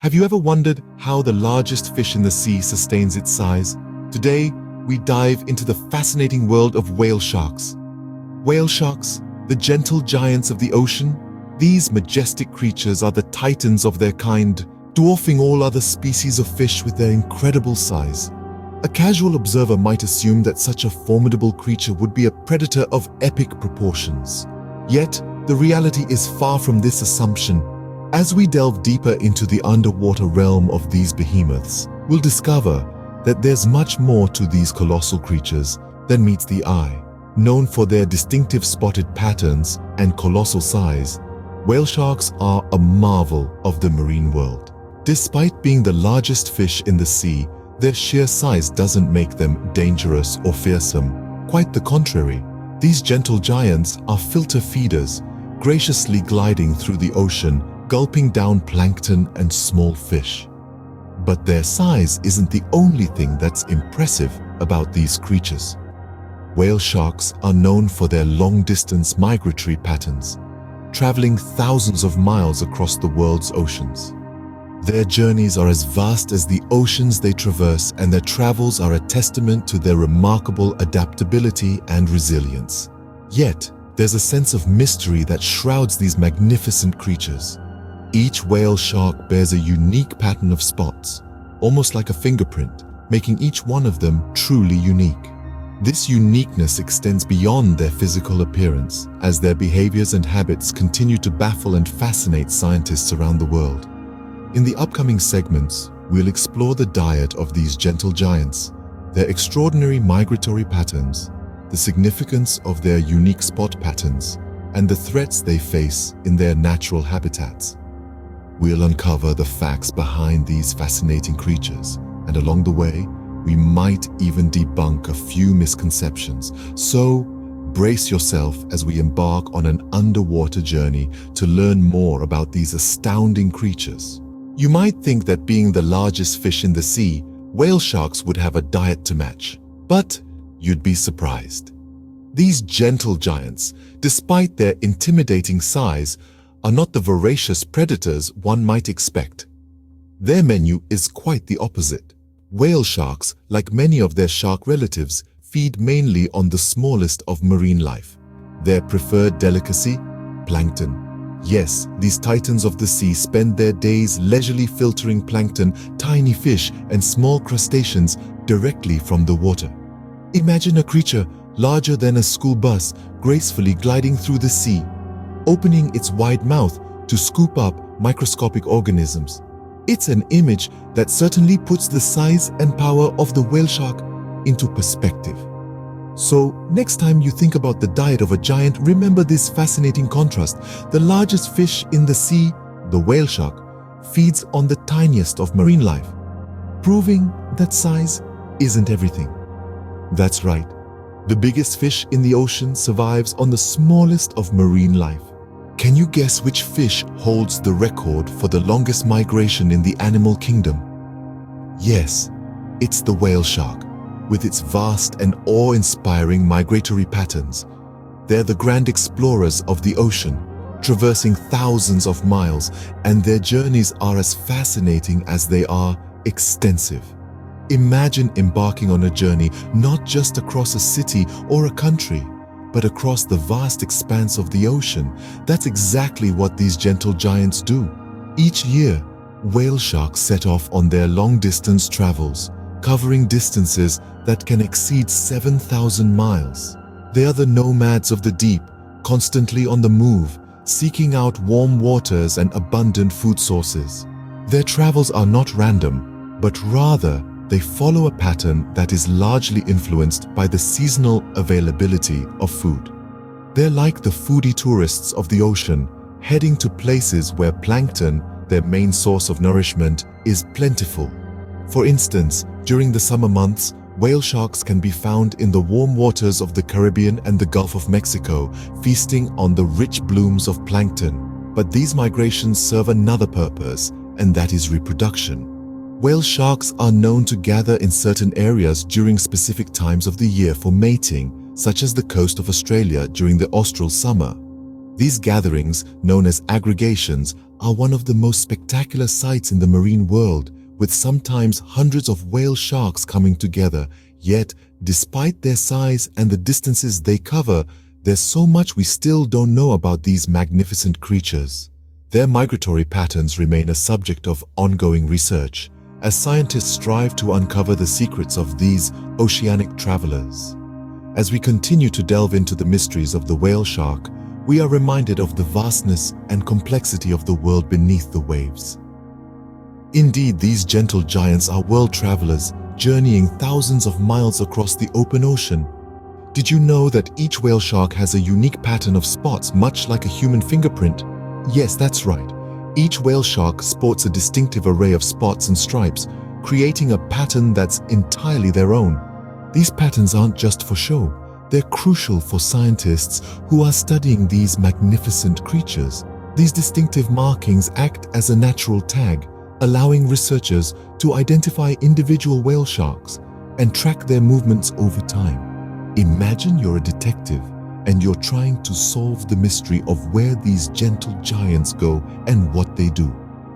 Have you ever wondered how the largest fish in the sea sustains its size? Today, we dive into the fascinating world of whale sharks. Whale sharks, the gentle giants of the ocean, these majestic creatures are the titans of their kind, dwarfing all other species of fish with their incredible size. A casual observer might assume that such a formidable creature would be a predator of epic proportions. Yet, the reality is far from this assumption. As we delve deeper into the underwater realm of these behemoths, we'll discover that there's much more to these colossal creatures than meets the eye. Known for their distinctive spotted patterns and colossal size, whale sharks are a marvel of the marine world. Despite being the largest fish in the sea, their sheer size doesn't make them dangerous or fearsome. Quite the contrary, these gentle giants are filter feeders, graciously gliding through the ocean, gulping down plankton and small fish. But their size isn't the only thing that's impressive about these creatures. Whale sharks are known for their long-distance migratory patterns, traveling thousands of miles across the world's oceans. Their journeys are as vast as the oceans they traverse, and their travels are a testament to their remarkable adaptability and resilience. Yet, there's a sense of mystery that shrouds these magnificent creatures. Each whale shark bears a unique pattern of spots, almost like a fingerprint, making each one of them truly unique. This uniqueness extends beyond their physical appearance, as their behaviors and habits continue to baffle and fascinate scientists around the world. In the upcoming segments, we'll explore the diet of these gentle giants, their extraordinary migratory patterns, the significance of their unique spot patterns, and the threats they face in their natural habitats. We'll uncover the facts behind these fascinating creatures, and along the way, we might even debunk a few misconceptions. So, brace yourself as we embark on an underwater journey to learn more about these astounding creatures. You might think that being the largest fish in the sea, whale sharks would have a diet to match. But you'd be surprised. These gentle giants, despite their intimidating size, are not the voracious predators one might expect. Their menu is quite the opposite. Whale sharks, like many of their shark relatives, feed mainly on the smallest of marine life. Their preferred delicacy? Plankton. Yes, these titans of the sea spend their days leisurely filtering plankton, tiny fish, and small crustaceans directly from the water. Imagine a creature larger than a school bus gracefully gliding through the sea, opening its wide mouth to scoop up microscopic organisms. It's an image that certainly puts the size and power of the whale shark into perspective. So, next time you think about the diet of a giant, remember this fascinating contrast. The largest fish in the sea, the whale shark, feeds on the tiniest of marine life, proving that size isn't everything. That's right. The biggest fish in the ocean survives on the smallest of marine life. Can you guess which fish holds the record for the longest migration in the animal kingdom? Yes, it's the whale shark. With its vast and awe-inspiring migratory patterns, they're the grand explorers of the ocean, traversing thousands of miles, and their journeys are as fascinating as they are extensive. Imagine embarking on a journey not just across a city or a country, but across the vast expanse of the ocean. That's exactly what these gentle giants do. Each year, whale sharks set off on their long-distance travels, covering distances that can exceed 7,000 miles. They are the nomads of the deep, constantly on the move, seeking out warm waters and abundant food sources. Their travels are not random, but rather they follow a pattern that is largely influenced by the seasonal availability of food. They're like the foodie tourists of the ocean, heading to places where plankton, their main source of nourishment, is plentiful. For instance, during the summer months, whale sharks can be found in the warm waters of the Caribbean and the Gulf of Mexico, feasting on the rich blooms of plankton. But these migrations serve another purpose, and that is reproduction. Whale sharks are known to gather in certain areas during specific times of the year for mating, such as the coast of Australia during the austral summer. These gatherings, known as aggregations, are one of the most spectacular sights in the marine world, with sometimes hundreds of whale sharks coming together. Yet, despite their size and the distances they cover, there's so much we still don't know about these magnificent creatures. Their migratory patterns remain a subject of ongoing research, as scientists strive to uncover the secrets of these oceanic travelers. As we continue to delve into the mysteries of the whale shark, we are reminded of the vastness and complexity of the world beneath the waves. Indeed, these gentle giants are world travelers, journeying thousands of miles across the open ocean. Did you know that each whale shark has a unique pattern of spots, much like a human fingerprint? Yes, that's right. Each whale shark sports a distinctive array of spots and stripes, creating a pattern that's entirely their own. These patterns aren't just for show. They're crucial for scientists who are studying these magnificent creatures. These distinctive markings act as a natural tag, allowing researchers to identify individual whale sharks and track their movements over time. Imagine you're a detective and you're trying to solve the mystery of where these gentle giants go and what they do.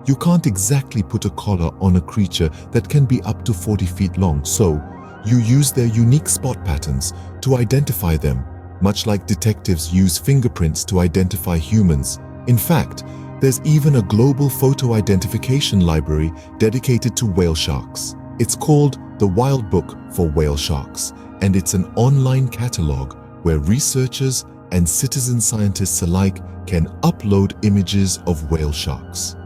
You can't exactly put a collar on a creature that can be up to 40 feet long, so you use their unique spot patterns to identify them, much like detectives use fingerprints to identify humans. In fact, there's even a global photo identification library dedicated to whale sharks. It's called the Wild Book for Whale Sharks, and it's an online catalog where researchers and citizen scientists alike can upload images of whale sharks.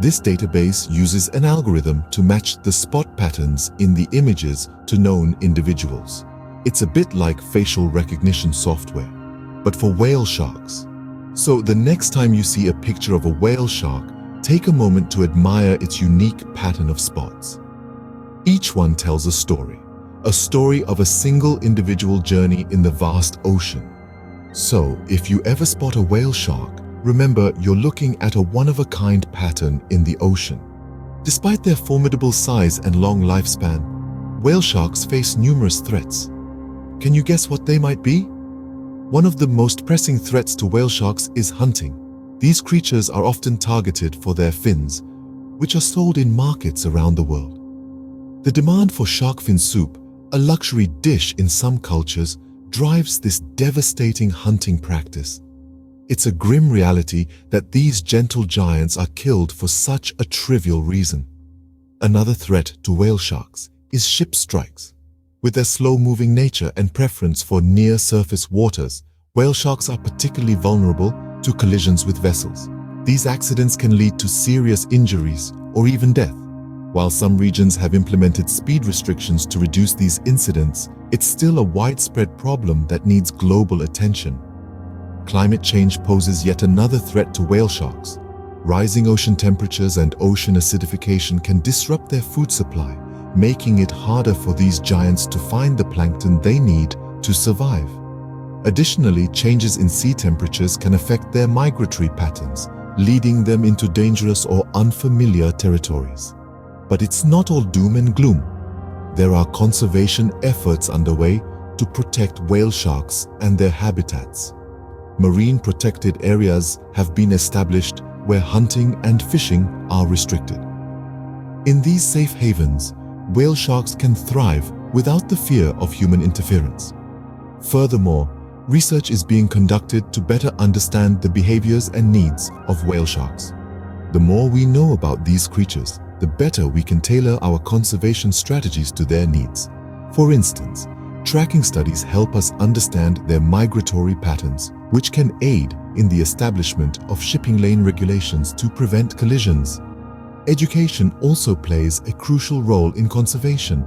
This database uses an algorithm to match the spot patterns in the images to known individuals. It's a bit like facial recognition software, but for whale sharks. So the next time you see a picture of a whale shark, take a moment to admire its unique pattern of spots. Each one tells a story of a single individual journey in the vast ocean. So, if you ever spot a whale shark, remember you're looking at a one-of-a-kind pattern in the ocean. Despite their formidable size and long lifespan, whale sharks face numerous threats. Can you guess what they might be? One of the most pressing threats to whale sharks is hunting. These creatures are often targeted for their fins, which are sold in markets around the world. The demand for shark fin soup, a luxury dish in some cultures, drives this devastating hunting practice. It's a grim reality that these gentle giants are killed for such a trivial reason. Another threat to whale sharks is ship strikes. With their slow-moving nature and preference for near-surface waters, whale sharks are particularly vulnerable to collisions with vessels. These accidents can lead to serious injuries or even death. While some regions have implemented speed restrictions to reduce these incidents, it's still a widespread problem that needs global attention. Climate change poses yet another threat to whale sharks. Rising ocean temperatures and ocean acidification can disrupt their food supply, making it harder for these giants to find the plankton they need to survive. Additionally, changes in sea temperatures can affect their migratory patterns, leading them into dangerous or unfamiliar territories. But it's not all doom and gloom. There are conservation efforts underway to protect whale sharks and their habitats. Marine protected areas have been established where hunting and fishing are restricted. In these safe havens, whale sharks can thrive without the fear of human interference. Furthermore, research is being conducted to better understand the behaviors and needs of whale sharks. The more we know about these creatures, the better we can tailor our conservation strategies to their needs. For instance, tracking studies help us understand their migratory patterns, which can aid in the establishment of shipping lane regulations to prevent collisions. Education also plays a crucial role in conservation.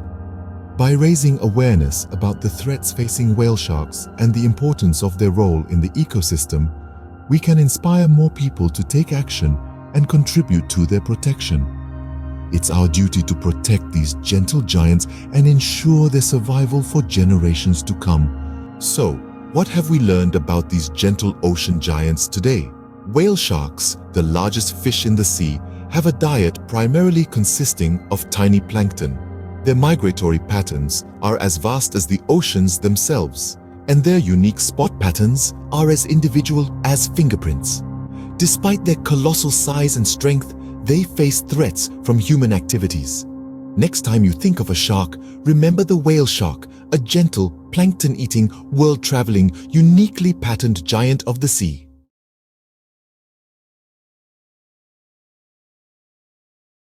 By raising awareness about the threats facing whale sharks and the importance of their role in the ecosystem, we can inspire more people to take action and contribute to their protection. It's our duty to protect these gentle giants and ensure their survival for generations to come. So, what have we learned about these gentle ocean giants today? Whale sharks, the largest fish in the sea, have a diet primarily consisting of tiny plankton. Their migratory patterns are as vast as the oceans themselves, and their unique spot patterns are as individual as fingerprints. Despite their colossal size and strength, they face threats from human activities. Next time you think of a shark, remember the whale shark, a gentle, plankton-eating, world-traveling, uniquely patterned giant of the sea.